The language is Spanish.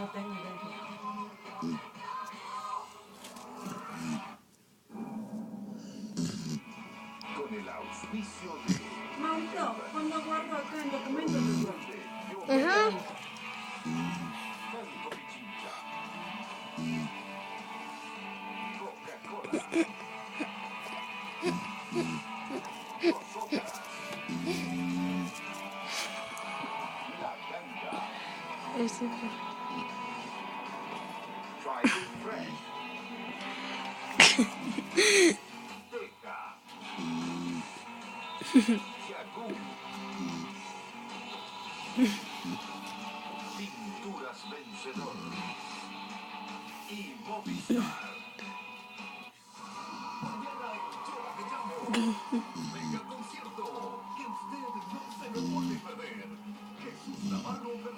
No tengo idea. Con el auspicio de... Maurito, cuando guardo acá en documentos, Ajá. Banco Pichincha. Coca-Cola. Nosotras. La Ganga. Ese Try it fresh. Teca. Yagú. Pinturas Vencedor. Y Movistar. Venga al concierto, que usted no se lo puede perder. Jesús Navarro me